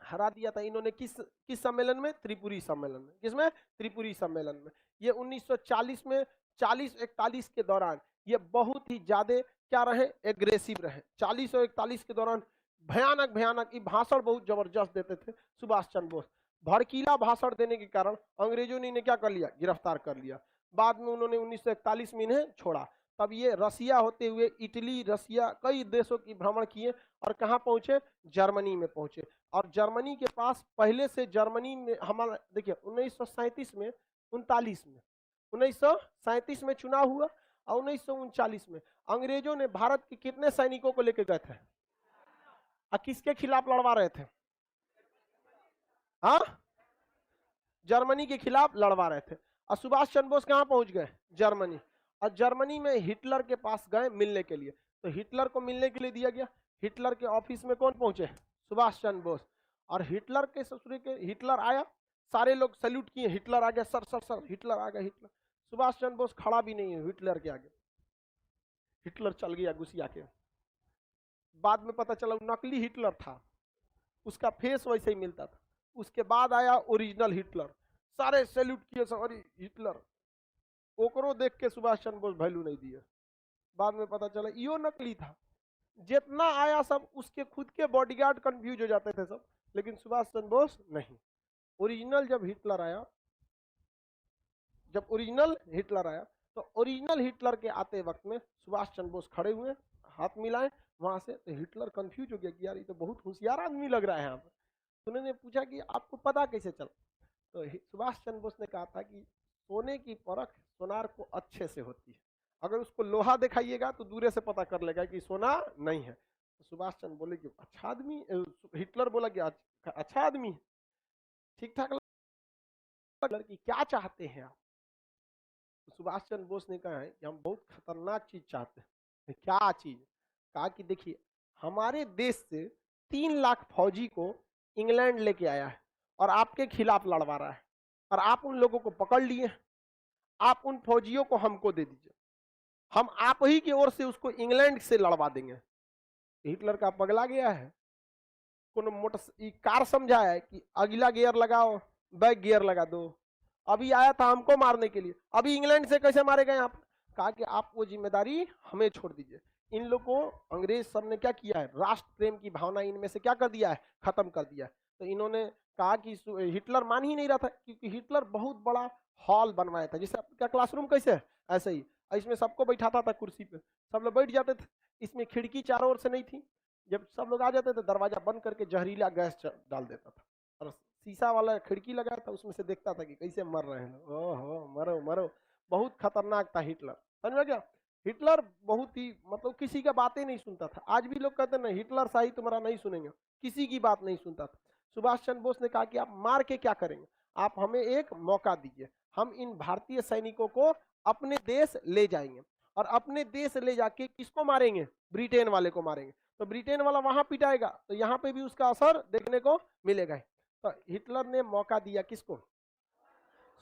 हरा दिया था इन्होंने किस सम्मेलन में? त्रिपुरी सम्मेलन में। किसमें? त्रिपुरी सम्मेलन में। ये 1940 में 40-41 के दौरान ये बहुत ही ज्यादा क्या रहे? एग्रेसिव रहे। 40 और 41 के दौरान भयानक भयानक ये भाषण बहुत जबरदस्त देते थे सुभाष चंद्र बोस। भड़कीला भाषण देने के कारण अंग्रेजों ने इन्हें क्या कर लिया? गिरफ्तार कर लिया। बाद में उन्होंने 1941 में इन्हें छोड़ा। तब ये रसिया होते हुए इटली, रसिया, कई देशों की भ्रमण किए और कहां पहुंचे? जर्मनी में पहुंचे। और जर्मनी के पास पहले से जर्मनी में हमारा देखिए 1937 में 39 में 1937 में चुनाव हुआ और 1939 में अंग्रेजों ने भारत के कितने सैनिकों को लेकर गए थे और किसके खिलाफ लड़वा रहे थे? हाँ, जर्मनी के खिलाफ लड़वा रहे थे। और सुभाष चंद्र बोस कहां पहुंच गए? जर्मनी। और जर्मनी में हिटलर के पास गए मिलने के लिए। तो हिटलर को मिलने के लिए दिया गया। हिटलर के ऑफिस में कौन पहुंचे? सुभाष चंद्र बोस। और हिटलर के ससुर के हिटलर आया, सारे लोग सैल्यूट किए, हिटलर आ गया, सर सर सर हिटलर आ गया। हिटलर, सुभाष चंद्र बोस खड़ा भी नहीं है हिटलर के आगे। हिटलर चल गया गुस्सिया के। बाद में पता चला नकली हिटलर था, उसका फेस वैसे ही मिलता था। उसके बाद आया ओरिजिनल हिटलर, सारे सैल्यूट किए, सॉरी हिटलर। ओकरो देख के सुभाष चंद्र बोस वैल्यू नहीं दिए। बाद में पता चला यो नकली था। जितना आया सब उसके खुद के बॉडीगार्ड कंफ्यूज हो जाते थे सब, लेकिन सुभाष चंद्र बोस नहीं। ओरिजिनल जब हिटलर आया, तो ओरिजिनल हिटलर के आते वक्त में सुभाष चंद्र बोस खड़े हुए, हाथ मिलाए वहां से। तो हिटलर कंफ्यूज हो गया कि यार ये तो बहुत होशियार आदमी लग रहा है यहाँ पर। तो उन्होंने पूछा कि आपको पता कैसे चला? तो सुभाष चंद्र बोस ने कहा था कि सोने की परख सोनार को अच्छे से होती है, अगर उसको लोहा दिखाइएगा तो दूर से पता कर लेगा कि सोना नहीं है। तो सुभाष चंद्र बोले कि अच्छा आदमी, हिटलर बोला कि अच्छा आदमी है, ठीक ठाक लड़की, क्या चाहते हैं आप? तो सुभाष चंद्र बोस ने कहा है कि हम बहुत खतरनाक चीज चाहते हैं। क्या चीज? कहा कि देखिए हमारे देश से 3 लाख फौजी को इंग्लैंड लेके आया है और आपके खिलाफ लड़वा रहा है, और आप उन लोगों को पकड़ लिए, आप उन फौजियों को हमको दे दीजिए, हम आप ही की ओर से उसको इंग्लैंड से लड़वा देंगे। हिटलर का पगला गया है, कोनो मोटर कार समझा है कि अगला गियर लगाओ, बैक गियर लगा दो। अभी आया था हमको मारने के लिए, अभी इंग्लैंड से कैसे मारे गए आप? कहा कि आप वो जिम्मेदारी हमें छोड़ दीजिए। इन लोग को अंग्रेज सब ने क्या किया है? राष्ट्र प्रेम की भावना इनमें से क्या कर दिया है? खत्म कर दिया है। तो इन्होंने कहा कि हिटलर मान ही नहीं रहा था, क्योंकि हिटलर बहुत बड़ा हॉल बनवाया था, जैसे आपका क्लासरूम कैसे है ऐसे ही, इसमें सबको बैठाता था कुर्सी पे, सब लोग बैठ जाते थे। इसमें खिड़की चारों ओर से नहीं थी, जब सब लोग आ जाते थे दरवाजा बंद करके जहरीला गैस डाल देता था, और शीशा वाला खिड़की लगाया था, उसमें से देखता था कि कैसे मर रहे हैं। ओहो, मरो मरो। बहुत खतरनाक था हिटलर, समझ में गया? हिटलर बहुत ही मतलब किसी का बातें नहीं सुनता था। आज भी लोग कहते हैं ना हिटलर शाही तुम्हारा नहीं सुनेंगे, किसी की बात नहीं सुनता था। सुभाष चंद्र बोस ने कहा कि आप मार के क्या करेंगे, आप हमें एक मौका दीजिए, हम इन भारतीय सैनिकों को अपने देश ले जाएंगे, और अपने देश ले जाके किसको मारेंगे? ब्रिटेन वाले को मारेंगे। तो ब्रिटेन वाला वहां पिटाएगा तो यहाँ पे भी उसका असर देखने को मिलेगा। तो हिटलर ने मौका दिया किसको?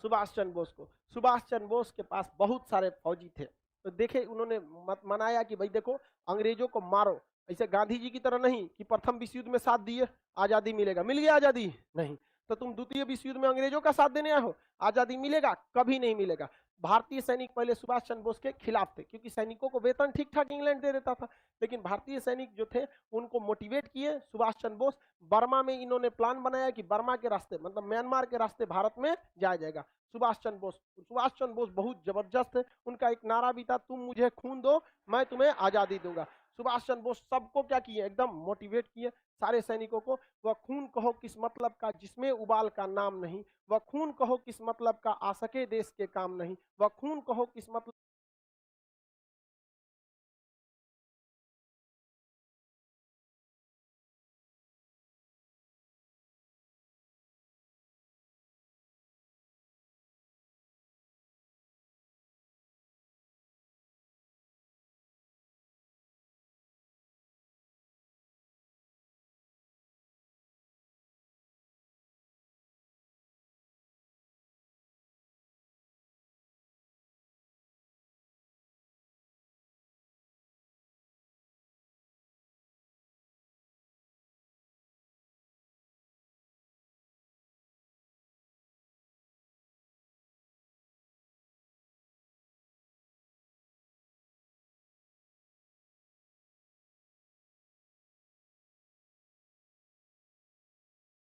सुभाष चंद्र बोस को। सुभाष चंद्र बोस के पास बहुत सारे फौजी थे, तो देखे उन्होंने मनाया कि भाई देखो अंग्रेजों को मारो, ऐसे गांधी जी की तरह नहीं कि प्रथम विश्व युद्ध में साथ दिए आजादी मिलेगा, मिल गया आजादी नहीं, तो तुम द्वितीय विश्व युद्ध में अंग्रेजों का साथ देने आए हो, आजादी मिलेगा? कभी नहीं मिलेगा। भारतीय सैनिक पहले सुभाष चंद्र बोस के खिलाफ थे, क्योंकि सैनिकों को वेतन ठीक ठाक इंग्लैंड दे देता था, लेकिन भारतीय सैनिक जो थे उनको मोटिवेट किए सुभाष चंद्र बोस। बर्मा में इन्होंने प्लान बनाया कि बर्मा के रास्ते मतलब म्यांमार के रास्ते भारत में जाया जाएगा। सुभाष चंद्र बोस बहुत जबरदस्त है, उनका एक नारा भी था, तुम मुझे खून दो मैं तुम्हें आजादी दूंगा। सुभाष चंद्र बोस सबको क्या किए? एकदम मोटिवेट किए सारे सैनिकों को। वह खून कहो किस मतलब का जिसमें उबाल का नाम नहीं, वह खून कहो किस मतलब का आ सके देश के काम नहीं, वह खून कहो किस मतलब